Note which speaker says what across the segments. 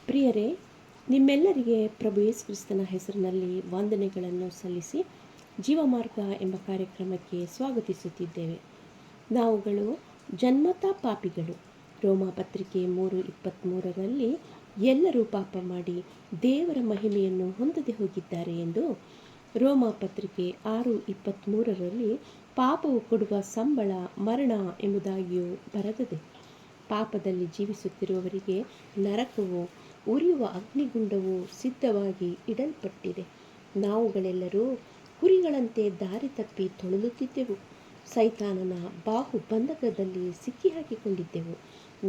Speaker 1: ಪ್ರಿಯರೇ, ನಿಮ್ಮೆಲ್ಲರಿಗೆ ಪ್ರಭು ಯೇಸು ಕ್ರಿಸ್ತನ ಹೆಸರಿನಲ್ಲಿ ವಂದನೆಗಳನ್ನು ಸಲ್ಲಿಸಿ ಜೀವಮಾರ್ಗ ಎಂಬ ಕಾರ್ಯಕ್ರಮಕ್ಕೆ ಸ್ವಾಗತಿಸುತ್ತಿದ್ದೇವೆ. ನಾವುಗಳು ಜನ್ಮತಾ ಪಾಪಿಗಳು. ರೋಮಾಪತ್ರಿಕೆ 3:23 ಎಲ್ಲರೂ ಪಾಪ ಮಾಡಿ ದೇವರ ಮಹಿಮೆಯನ್ನು ಹೊಂದದೆ ಹೋಗಿದ್ದಾರೆ ಎಂದು, ರೋಮಾಪತ್ರಿಕೆ 6:23 ಪಾಪವು ಕೊಡುವ ಸಂಬಳ ಮರಣ ಎಂಬುದಾಗಿಯೂ ಬರೆದಿದೆ. ಪಾಪದಲ್ಲಿ ಜೀವಿಸುತ್ತಿರುವವರಿಗೆ ನರಕವು, ಉರಿಯುವ ಅಗ್ನಿಗುಂಡವು ಸಿದ್ಧವಾಗಿ ಇಡಲ್ಪಟ್ಟಿದೆ. ನಾವುಗಳೆಲ್ಲರೂ ಕುರಿಗಳಂತೆ ದಾರಿ ತಪ್ಪಿ ತೊಳಲುತ್ತಿದ್ದೆವು. ಸೈತಾನನ ಬಾಹುಬಂಧಕದಲ್ಲಿ ಸಿಕ್ಕಿ ಹಾಕಿಕೊಂಡಿದ್ದೆವು.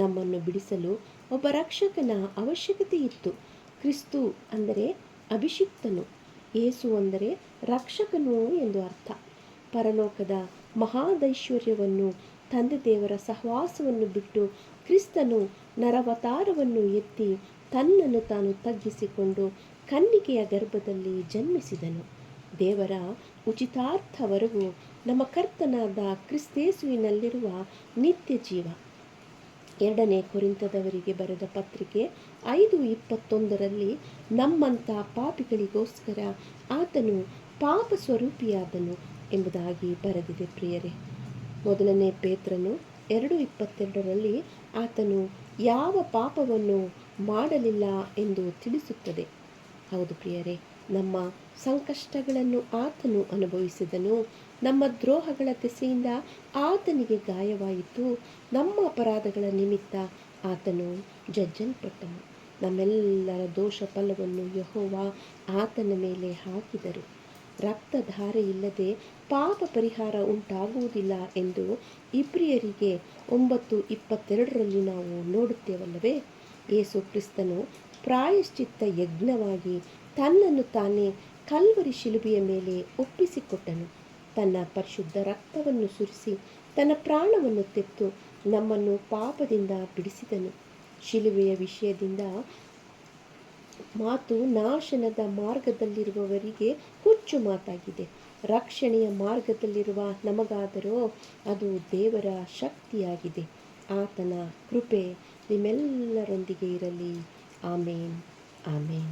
Speaker 1: ನಮ್ಮನ್ನು ಬಿಡಿಸಲು ಒಬ್ಬ ರಕ್ಷಕನ ಅವಶ್ಯಕತೆ ಇತ್ತು. ಕ್ರಿಸ್ತು ಅಂದರೆ ಅಭಿಷಿಕ್ತನು, ಯೇಸು ಅಂದರೆ ರಕ್ಷಕನು ಎಂದು ಅರ್ಥ. ಪರಲೋಕದ ಮಹಾದೈಶ್ವರ್ಯವನ್ನು, ತಂದೆ ದೇವರ ಸಹವಾಸವನ್ನು ಬಿಟ್ಟು ಕ್ರಿಸ್ತನು ನರವತಾರವನ್ನು ಎತ್ತಿ ತನ್ನನ್ನು ತಾನು ತಗ್ಗಿಸಿಕೊಂಡು ಕನ್ನಿಕೆಯ ಗರ್ಭದಲ್ಲಿ ಜನ್ಮಿಸಿದನು. ದೇವರ ಉಚಿತಾರ್ಥವರೆಗೂ ನಮ್ಮ ಕರ್ತನಾದ ಕ್ರಿಸ್ತೇಸುವಿನಲ್ಲಿರುವ ನಿತ್ಯ ಜೀವ. 2 ಕೊರಿಂಥದವರಿಗೆ ಬರೆದ ಪತ್ರಿಕೆ 5:21 ನಮ್ಮಂಥ ಪಾಪಿಗಳಿಗೋಸ್ಕರ ಆತನು ಪಾಪ ಸ್ವರೂಪಿಯಾದನು ಎಂಬುದಾಗಿ ಬರೆದಿದೆ. ಪ್ರಿಯರೇ, 1 ಪೇತ್ರನು 2:22 ಆತನು ಯಾವ ಪಾಪವನ್ನು ಮಾಡಲಿಲ್ಲ ಎಂದು ತಿಳಿಸುತ್ತದೆ. ಹೌದು ಪ್ರಿಯರೇ, ನಮ್ಮ ಸಂಕಷ್ಟಗಳನ್ನು ಆತನು ಅನುಭವಿಸಿದನು. ನಮ್ಮ ದ್ರೋಹಗಳ ದೆಸೆಯಿಂದ ಆತನಿಗೆ ಗಾಯವಾಯಿತು. ನಮ್ಮ ಅಪರಾಧಗಳ ನಿಮಿತ್ತ ಆತನು ಜಜ್ಜಲ್ಪಟ್ಟನು. ನಮ್ಮೆಲ್ಲರ ದೋಷ ಫಲವನ್ನು ಯೆಹೋವ ಆತನ ಮೇಲೆ ಹಾಕಿದರು. ರಕ್ತಧಾರೆ ಇಲ್ಲದೆ ಪಾಪ ಪರಿಹಾರ ಉಂಟಾಗುವುದಿಲ್ಲ ಎಂದು ಇಬ್ರಿಯರಿಗೆ 9:22 ನಾವು ನೋಡುತ್ತೇವಲ್ಲವೇ. ಯೇಸು ಕ್ರಿಸ್ತನು ಪ್ರಾಯಶ್ಚಿತ್ತ ಯಜ್ಞವಾಗಿ ತನ್ನನ್ನು ತಾನೇ ಕಲ್ವರಿ ಶಿಲುಬೆಯ ಮೇಲೆ ಒಪ್ಪಿಸಿಕೊಟ್ಟನು. ತನ್ನ ಪರಿಶುದ್ಧ ರಕ್ತವನ್ನು ಸುರಿಸಿ ತನ್ನ ಪ್ರಾಣವನ್ನು ತೆತ್ತು ನಮ್ಮನ್ನು ಪಾಪದಿಂದ ಬಿಡಿಸಿದನು. ಶಿಲುಬೆಯ ವಿಷಯದಿಂದ ಮಾತು ನಾಶನದ ಮಾರ್ಗದಲ್ಲಿರುವವರಿಗೆ ಹುಚ್ಚು ಮಾತಾಗಿದೆ. ರಕ್ಷಣೆಯ ಮಾರ್ಗದಲ್ಲಿರುವ ನಮಗಾದರೋ ಅದು ದೇವರ ಶಕ್ತಿಯಾಗಿದೆ. ಆತನ ಕೃಪೆ ನಿಮ್ಮೆಲ್ಲರೊಂದಿಗೆ ಇರಲಿ. ಆಮೇನ್, ಆಮೇನ್.